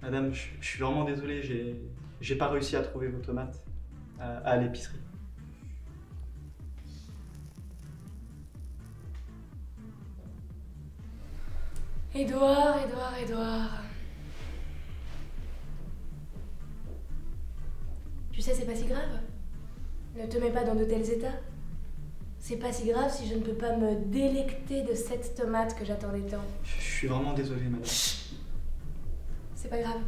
Madame, je suis vraiment désolé, j'ai pas réussi à trouver vos tomates à l'épicerie. Édouard. Tu sais, c'est pas si grave. Ne te mets pas dans de tels états. C'est pas si grave si je ne peux pas me délecter de cette tomate que j'attendais tant. Je suis vraiment désolé, madame. C'est pas grave.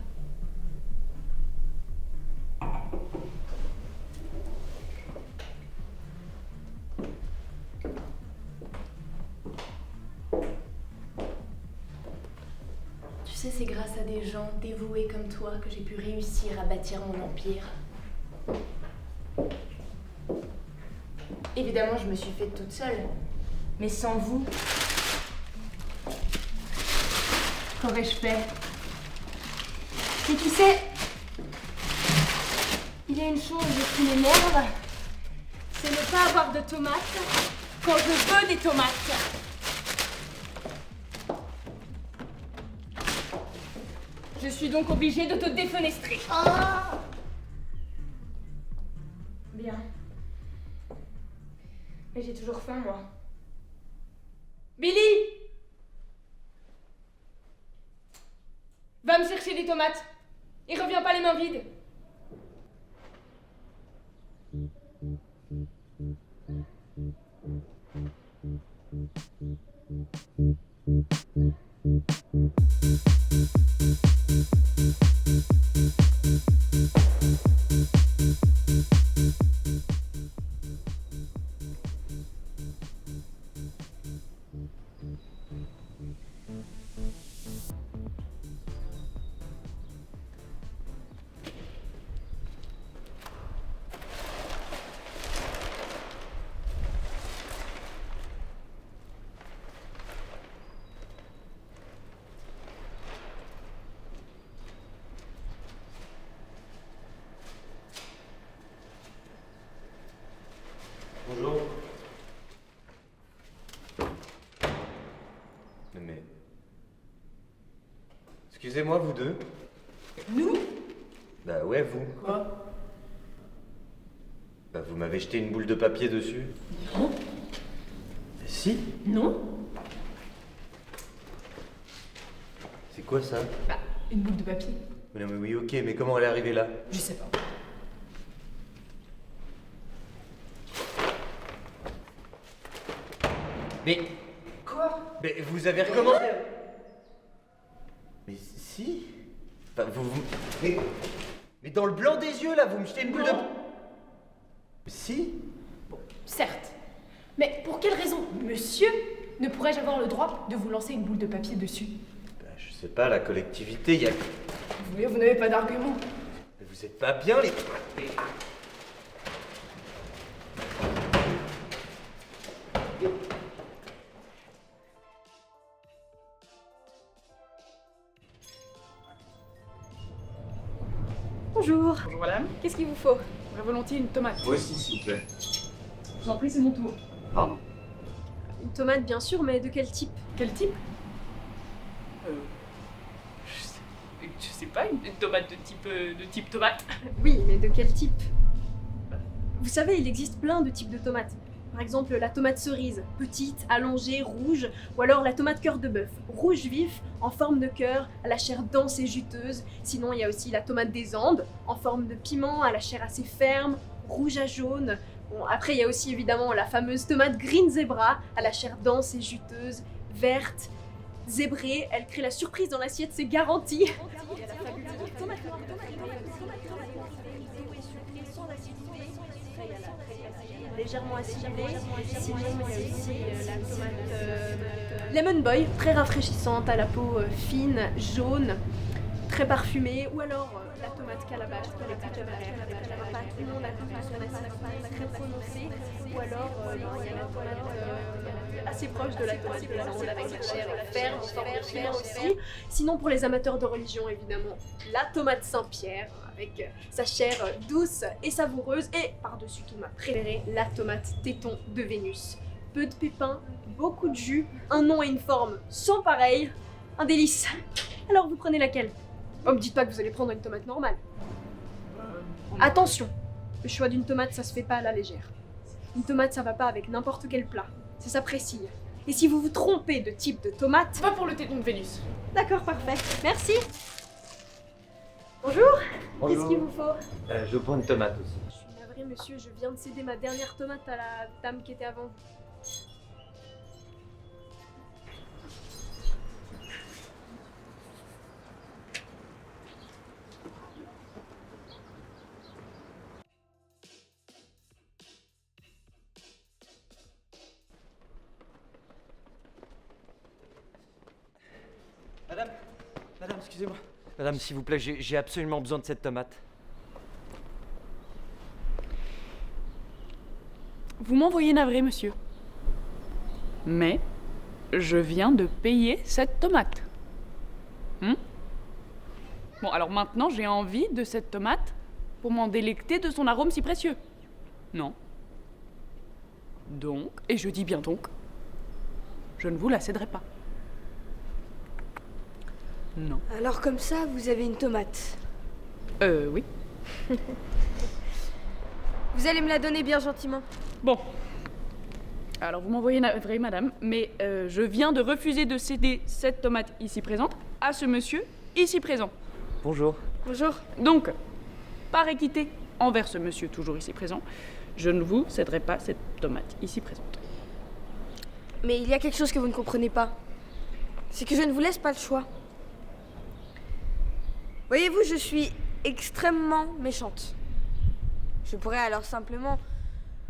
Tu sais, c'est grâce à des gens dévoués comme toi que j'ai pu réussir à bâtir mon empire. Évidemment, je me suis faite toute seule. Mais sans vous, qu'aurais-je fait? Et tu sais, il y a une chose qui m'énerve, c'est ne pas avoir de tomates quand je veux des tomates. Je suis donc obligée de te défenestrer. Ah! Bien. Mais j'ai toujours faim, moi. Billy! Va me chercher des tomates. Et reviens pas les mains vides. Bonjour. Mais... Excusez-moi, vous deux. Nous? Bah ouais, vous. Quoi? Bah vous m'avez jeté une boule de papier dessus. Non. Si. Non? C'est quoi ça? Bah, une boule de papier. Mais non mais oui, ok, mais comment elle est arrivée là? Je sais pas. Mais... Quoi? Mais vous avez recommencé. Mais si. Enfin, mais dans le blanc des yeux là, vous me jetez une boule de... Si. Bon, certes. Mais pour quelle raison, monsieur, ne pourrais-je avoir le droit de vous lancer une boule de papier dessus? Bah, je sais pas, la collectivité, il y a... Vous n'avez pas d'argument. Mais vous êtes pas bien les... Bonjour. Bonjour madame, Qu'est-ce qu'il vous faut? j'aurais volontiers une tomate. Moi aussi, s'il vous plaît. Je vous en prie, c'est mon tour. Pardon. Une tomate, bien sûr, mais de quel type? Quel type je sais pas, une tomate de type tomate. Oui, mais de quel type? Vous savez, il existe plein de types de tomates. Par exemple, la tomate cerise, petite, allongée, rouge, ou alors la tomate cœur de bœuf, rouge vif, en forme de cœur, à la chair dense et juteuse. Sinon, il y a aussi la tomate des Andes, en forme de piment, à la chair assez ferme, rouge à jaune. Bon, après, il y a aussi évidemment la fameuse tomate green zebra, à la chair dense et juteuse, verte, zébrée. Elle crée la surprise dans l'assiette, c'est garanti. Il y a la fabuleuse tomate noire, légèrement acidulée. Sinon, il y a aussi la tomate Lemon Boy, très rafraîchissante, à la peau fine, jaune, très parfumée. Ou alors la tomate calabash, pour les petits camarades. Pas tout le monde a son acide très prononcée. Ou alors il y a la tomate assez proche de la tomate des Andes, avec la chair ferme, ferme aussi. Sinon, pour les amateurs de religion, évidemment, la tomate Saint-Pierre, avec sa chair douce et savoureuse, et par-dessus tout ma préférée, la tomate téton de Vénus. Peu de pépins, beaucoup de jus, un nom et une forme sans pareil, un délice. Alors vous prenez laquelle? Oh, me dites pas que vous allez prendre une tomate normale. Attention, le choix d'une tomate ça se fait pas à la légère. Une tomate ça va pas avec n'importe quel plat, ça s'apprécie. Et si vous vous trompez de type de tomate... Va pour le téton de Vénus. D'accord, parfait, merci. Bonjour. Qu'est-ce qu'il vous faut? Je prends une tomate aussi. Je suis navrée, monsieur, je viens de céder ma dernière tomate à la dame qui était avant vous. Madame, excusez-moi. Madame, s'il vous plaît, j'ai absolument besoin de cette tomate. Vous m'envoyez navré, monsieur. Mais je viens de payer cette tomate. Bon, alors maintenant, j'ai envie de cette tomate pour m'en délecter de son arôme si précieux. Non. Donc, et je dis bien donc, je ne vous la céderai pas. Non. Alors comme ça, vous avez une tomate. Oui. Vous allez me la donner bien gentiment. Bon. Alors, vous m'envoyez navré, madame, mais je viens de refuser de céder cette tomate ici présente à ce monsieur ici présent. Bonjour. Bonjour. Donc, par équité envers ce monsieur toujours ici présent, je ne vous céderai pas cette tomate ici présente. Mais il y a quelque chose que vous ne comprenez pas. C'est que je ne vous laisse pas le choix. Voyez-vous, je suis extrêmement méchante. Je pourrais alors simplement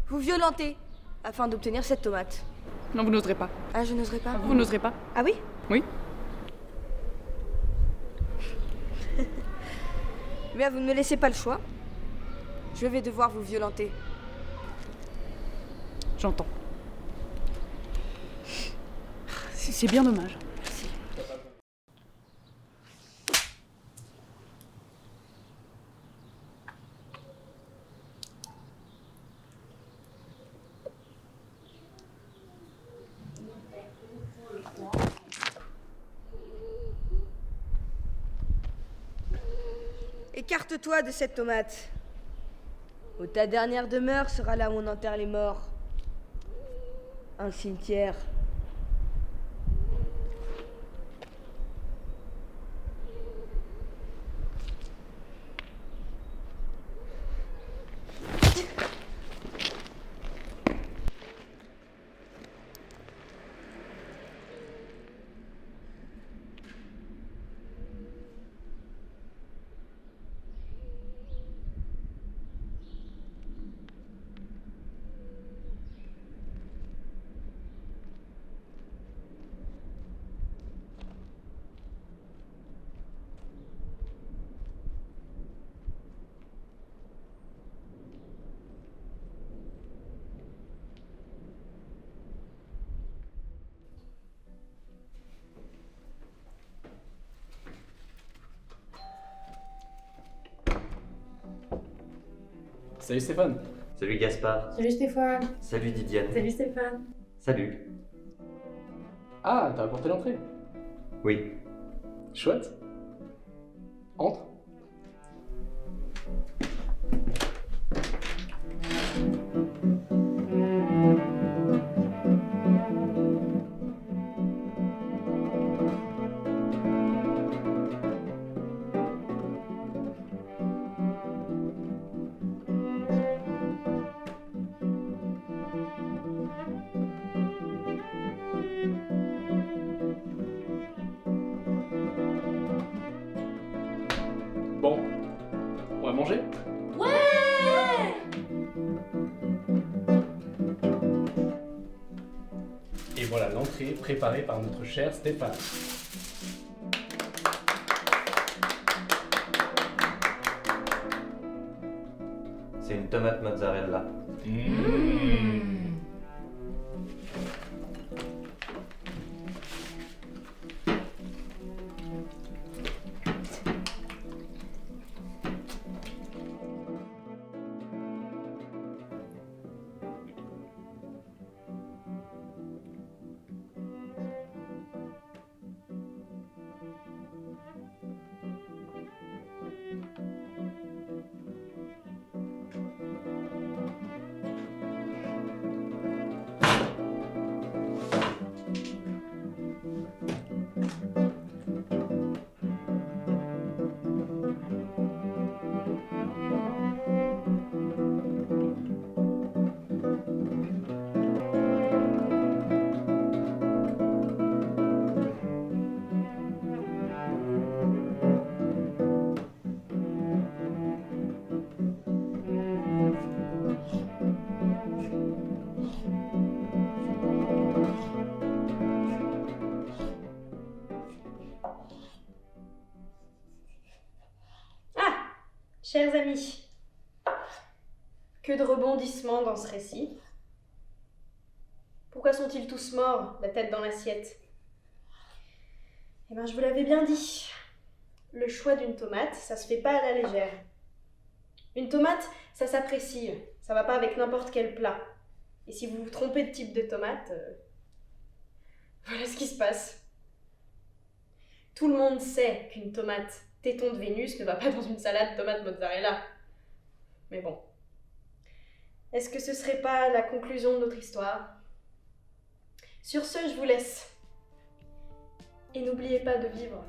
vous violenter afin d'obtenir cette tomate. Non, vous n'oserez pas. Ah, je n'oserais pas. Vous n'oserez pas. Ah oui? Oui. Eh bien, vous ne me laissez pas le choix. Je vais devoir vous violenter. J'entends. C'est bien dommage. Écarte-toi de cette tomate. Ou ta dernière demeure sera là où on enterre les morts. Un cimetière. Salut Stéphane. Salut Gaspard. Salut Stéphane. Salut Didiane. Salut Stéphane. Salut. Ah, t'as apporté l'entrée. Oui. Chouette. Entre. Bon, on va manger? Ouais! Et voilà l'entrée préparée par notre cher Stéphane. C'est une tomate mozzarella. Chers amis, que de rebondissements dans ce récit. Pourquoi sont-ils tous morts, la tête dans l'assiette? Eh bien, je vous l'avais bien dit, le choix d'une tomate, ça se fait pas à la légère. Une tomate, ça s'apprécie, ça va pas avec n'importe quel plat. Et si vous vous trompez de type de tomate, voilà ce qui se passe. Tout le monde sait qu'une tomate téton de Vénus ne va pas dans une salade tomate mozzarella. Mais bon. Est-ce que ce serait pas la conclusion de notre histoire? Sur ce, je vous laisse. Et n'oubliez pas de vivre.